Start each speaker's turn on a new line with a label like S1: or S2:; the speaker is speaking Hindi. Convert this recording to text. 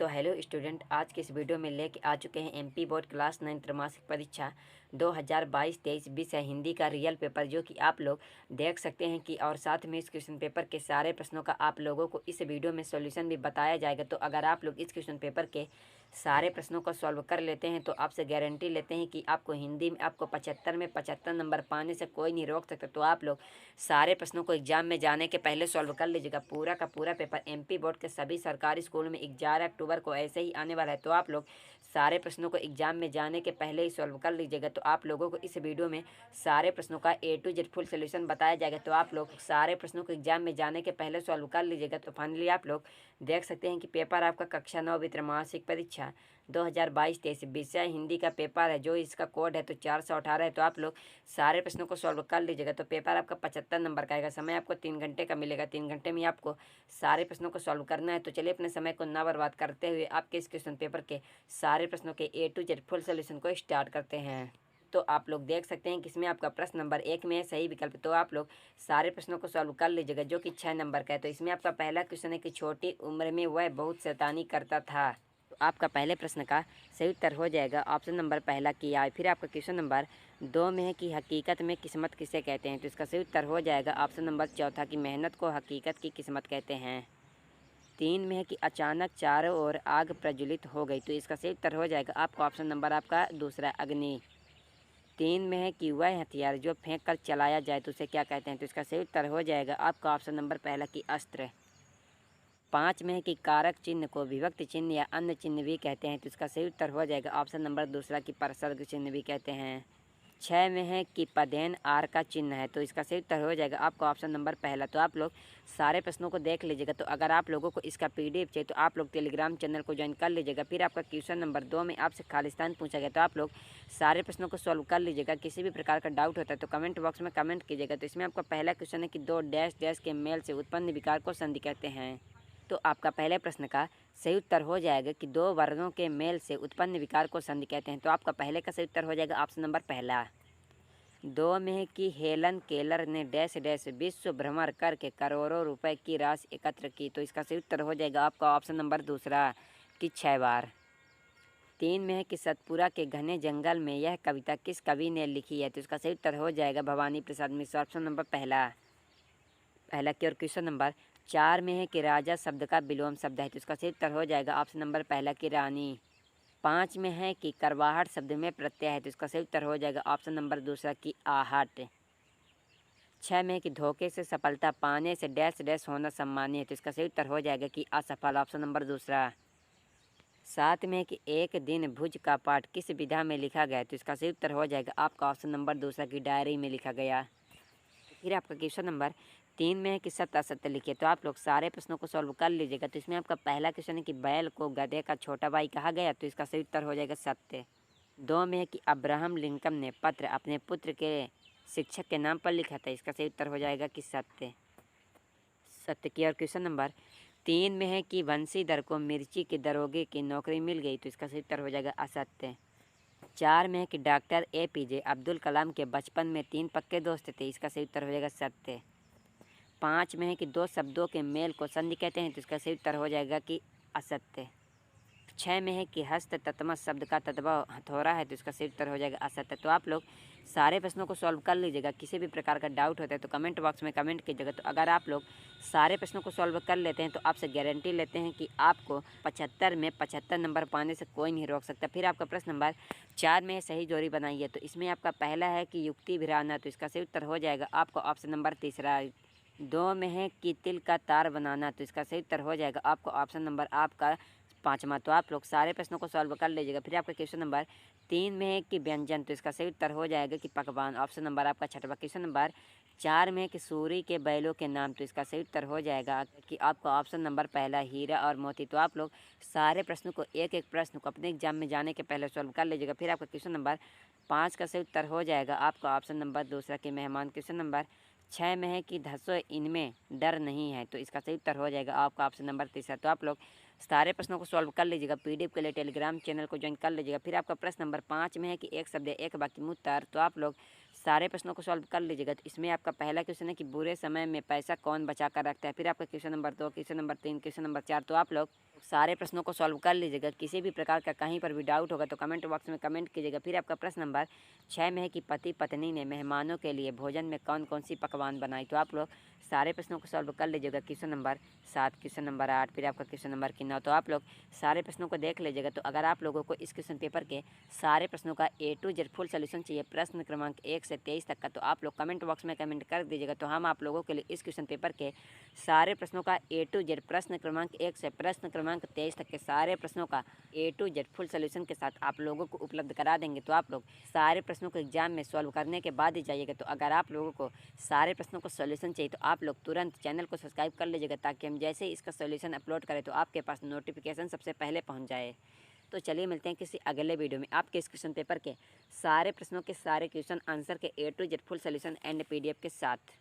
S1: तो हेलो स्टूडेंट, आज के इस वीडियो में लेके आ चुके हैं एमपी बोर्ड क्लास 9 त्रैमासिक परीक्षा 2022-23 विषय हिंदी का रियल पेपर, जो कि आप लोग देख सकते हैं कि और साथ में इस क्वेश्चन पेपर के सारे प्रश्नों का आप लोगों को इस वीडियो में सॉल्यूशन भी बताया जाएगा। तो अगर आप लोग इस क्वेश्चन पेपर के सारे प्रश्नों को सॉल्व कर लेते हैं तो आपसे गारंटी लेते हैं कि आपको हिंदी में आपको 75 में 75 नंबर पाने से कोई नहीं रोक सकता। तो आप लोग सारे प्रश्नों को एग्जाम में जाने के पहले सॉल्व कर लीजिएगा। पूरा का पूरा पेपर एमपी बोर्ड के सभी सरकारी स्कूल में 11 अक्टूबर को ऐसे ही आने वाला है। तो आप लोग सारे प्रश्नों को एग्जाम में जाने के पहले ही सॉल्व कर लीजिएगा। तो आप लोगों को इस वीडियो में सारे प्रश्नों का A to Z full solution बताया जाएगा। तो आप लोग सारे प्रश्नों को एग्जाम में जाने के पहले सॉल्व कर लीजिएगा। तो फाइनली आप लोग देख सकते हैं कि पेपर आपका कक्षा 9 त्रैमासिक परीक्षा 2022-23 विषय हिंदी का पेपर है, जो इसका कोड है तो 418 है। तो आप लोग सारे प्रश्नों को सॉल्व कर लीजिएगा। तो पेपर आपका 75 नंबर का आएगा। समय आपको 3 घंटे का मिलेगा। 3 घंटे में आपको सारे प्रश्नों को सॉल्व करना है। तो चलिए अपने समय को ना बर्बाद करते हुए आपके इस क्वेश्चन पेपर के सारे प्रश्नों के A to Z full solution को स्टार्ट करते हैं। तो आप लोग देख सकते हैं कि इसमें आपका प्रश्न नंबर 1 में है सही विकल्प। तो आप लोग सारे प्रश्नों को सॉल्व कर लीजिएगा, जो कि 6 नंबर का है। तो इसमें आपका पहला क्वेश्चन है कि छोटी उम्र में वह बहुत शैतानी करता था। तो आपका पहले प्रश्न का सही उत्तर हो जाएगा ऑप्शन नंबर पहला किया। फिर आपका क्वेश्चन नंबर 2 में है कि हकीकत में किस्मत किसे कहते हैं। तो इसका सही उत्तर हो जाएगा ऑप्शन नंबर चौथा कि मेहनत को हकीकत की किस्मत कहते हैं। 3 में है कि अचानक चारों ओर आग प्रज्वलित हो गई। तो इसका सही उत्तर हो जाएगा आपका ऑप्शन नंबर आपका दूसरा अग्नि। 3 में है कि वह हथियार जो फेंक कर चलाया जाए तो उसे क्या कहते हैं। तो इसका सही उत्तर हो जाएगा आपका ऑप्शन नंबर पहला की अस्त्र। 5 में है कि कारक चिन्ह को विभक्ति चिन्ह या अन्य चिन्ह भी कहते हैं। तो इसका सही उत्तर हो जाएगा ऑप्शन नंबर दूसरा की परसर्ग चिन्ह भी कहते हैं। 6 में है कि पदेन आर का चिन्ह है। तो इसका सही उत्तर हो जाएगा आपका ऑप्शन नंबर पहला। तो आप लोग सारे प्रश्नों को देख लीजिएगा। तो अगर आप लोगों को इसका PDF चाहिए तो आप लोग टेलीग्राम चैनल को ज्वाइन कर लीजिएगा। फिर आपका क्वेश्चन नंबर 2 में आपसे खालिस्तान पूछा गया। तो आप लोग सारे प्रश्नों को सॉल्व कर लीजिएगा। किसी भी प्रकार का डाउट होता है तो कमेंट बॉक्स में कमेंट कीजिएगा। तो इसमें आपका पहला क्वेश्चन है कि 2 डैश डैश के मेल से उत्पन्न विकार को संधि कहते हैं। तो आपका पहले प्रश्न का सही उत्तर हो जाएगा कि 2 वर्गों के मेल से उत्पन्न विकार को संधि कहते हैं। तो आपका पहले का सही उत्तर हो जाएगा ऑप्शन नंबर पहला। 2 में है कि हेलन केलर ने डैश डैश विश्व भ्रमण करके करोड़ों रुपए की राशि एकत्र की। तो इसका सही उत्तर हो जाएगा आपका ऑप्शन नंबर दूसरा कि 6 बार। 3 में है कि सतपुरा के घने जंगल में यह कविता किस कवि ने लिखी है। तो इसका सही उत्तर हो जाएगा भवानी प्रसाद मिश्र, ऑप्शन नंबर पहला की। और क्वेश्चन नंबर 4 में है कि राजा शब्द का विलोम शब्द है। तो इसका सही उत्तर हो जाएगा ऑप्शन नंबर पहला की रानी। 5 में है कि करवाहट शब्द में प्रत्यय है। तो इसका सही उत्तर हो जाएगा ऑप्शन नंबर दूसरा की आहट। 6 में है कि धोखे से सफलता पाने से डैश डैश होना सम्मान्य है। तो इसका सही उत्तर हो जाएगा कि असफल, ऑप्शन नंबर दूसरा। 7 में है कि एक दिन भुज का पाठ किस विधा में लिखा गया है। तो इसका सही उत्तर हो जाएगा आपका ऑप्शन नंबर दूसरा की डायरी में लिखा गया। फिर आपका क्वेश्चन नंबर 3 में है कि सत्य असत्य लिखिए। तो आप लोग सारे प्रश्नों को सॉल्व कर लीजिएगा। तो इसमें आपका पहला क्वेश्चन है कि बैल को गधे का छोटा भाई कहा गया। तो इसका सही उत्तर हो जाएगा सत्य। 2 में है कि अब्राहम लिंकन ने पत्र अपने पुत्र के शिक्षक के नाम पर लिखा था। इसका सही उत्तर हो जाएगा कि सत्य की। और क्वेश्चन नंबर 3 में है कि बंशीधर को मिर्ची के दरोगे की नौकरी मिल गई। तो इसका सही उत्तर हो जाएगा असत्य। 4 में है कि डॉक्टर APJ अब्दुल कलाम के बचपन में 3 पक्के दोस्त थे। इसका सही उत्तर हो जाएगा सत्य। 5 में है कि 2 शब्दों के मेल को संधि कहते हैं। तो इसका सही उत्तर हो जाएगा कि असत्य। 6 में है कि हस्त ततमस शब्द का तद्भव हथौड़ा है। तो इसका सही उत्तर हो जाएगा असत्य। तो आप लोग सारे प्रश्नों को सॉल्व कर लीजिएगा। किसी भी प्रकार का डाउट होता है तो कमेंट बॉक्स में कमेंट कीजिएगा। तो अगर आप लोग सारे प्रश्नों को सॉल्व कर लेते हैं तो आपसे गारंटी लेते हैं कि आपको 75 में 75 नंबर पाने से कोई नहीं रोक सकता। फिर आपका प्रश्न नंबर 4 में सही जोड़ी बनाइए। तो इसमें आपका पहला है कि युक्ति भिराना। तो इसका सही उत्तर हो जाएगा आपका ऑप्शन नंबर तीसरा। 2 में है कि तिल का तार बनाना। तो इसका सही उत्तर हो जाएगा आपका ऑप्शन नंबर आपका पाँचवा। तो आप लोग सारे प्रश्नों को सॉल्व कर लीजिएगा। फिर आपका क्वेश्चन नंबर 3 में है कि व्यंजन। तो इसका सही उत्तर हो जाएगा कि पकवान, ऑप्शन नंबर आपका छठवा। क्वेश्चन नंबर 4 में है कि सूरी के बैलों के नाम। तो इसका सही उत्तर हो जाएगा कि आपका ऑप्शन नंबर पहला हीरा और मोती। तो आप लोग सारे प्रश्नों को एक एक प्रश्न को अपने एग्जाम में जाने के पहले सॉल्व कर लीजिएगा। फिर आपका क्वेश्चन नंबर 5 का सही उत्तर हो जाएगा आपका ऑप्शन नंबर दूसरा के मेहमान। क्वेश्चन नंबर 6 में है कि धसो इनमें डर नहीं है। तो इसका सही उत्तर हो जाएगा आपका ऑप्शन नंबर तीसरा। तो आप लोग सारे प्रश्नों को सॉल्व कर लीजिएगा। PDF के लिए टेलीग्राम चैनल को ज्वाइन कर लीजिएगा। फिर आपका प्रश्न नंबर 5 में है कि एक शब्द एक वाक्य में उत्तर। तो आप लोग सारे प्रश्नों को सॉल्व कर लीजिएगा। तो इसमें आपका पहला क्वेश्चन है कि बुरे समय में पैसा कौन बचा कर रखता है। फिर आपका question number 2, question number 3, question number 4। तो आप लोग सारे प्रश्नों को सॉल्व कर लीजिएगा। किसी भी प्रकार का कहीं पर भी डाउट होगा तो कमेंट बॉक्स में कमेंट कीजिएगा। फिर आपका प्रश्न नंबर 6 में है कि पति पत्नी ने मेहमानों के लिए भोजन में कौन कौन सी पकवान बनाई। तो आप लोग सारे प्रश्नों को सॉल्व कर लीजिएगा। क्वेश्चन नंबर 7, क्वेश्चन नंबर 8, फिर आपका क्वेश्चन नंबर 9। तो आप लोग सारे प्रश्नों को देख लीजिएगा। तो अगर आप लोगों को इस क्वेश्चन पेपर के सारे प्रश्नों का A to Z full solution चाहिए प्रश्न क्रमांक 1 से 23 तक का, तो आप लोग कमेंट बॉक्स में कमेंट कर दीजिएगा। तो हम आप लोगों के लिए इस क्वेश्चन पेपर के सारे प्रश्नों का A to Z प्रश्न क्रमांक 1 से प्रश्न क्रमांक 23 तक के सारे प्रश्नों का A to Z full solution के साथ आप लोगों को उपलब्ध करा देंगे। तो आप लोग सारे प्रश्नों को एग्जाम में सॉल्व करने के बाद ही जाइएगा। तो अगर आप लोगों को सारे प्रश्नों को सोल्यूशन चाहिए तो आप लोग तुरंत चैनल को सब्सक्राइब कर लीजिएगा, ताकि हम जैसे ही इसका सोल्यूशन अपलोड करें तो आपके पास नोटिफिकेशन सबसे पहले पहुंच जाए। तो चलिए मिलते हैं किसी अगले वीडियो में आपके इस क्वेश्चन पेपर के सारे प्रश्नों के सारे क्वेश्चन आंसर के A to Z full solution and PDF के साथ।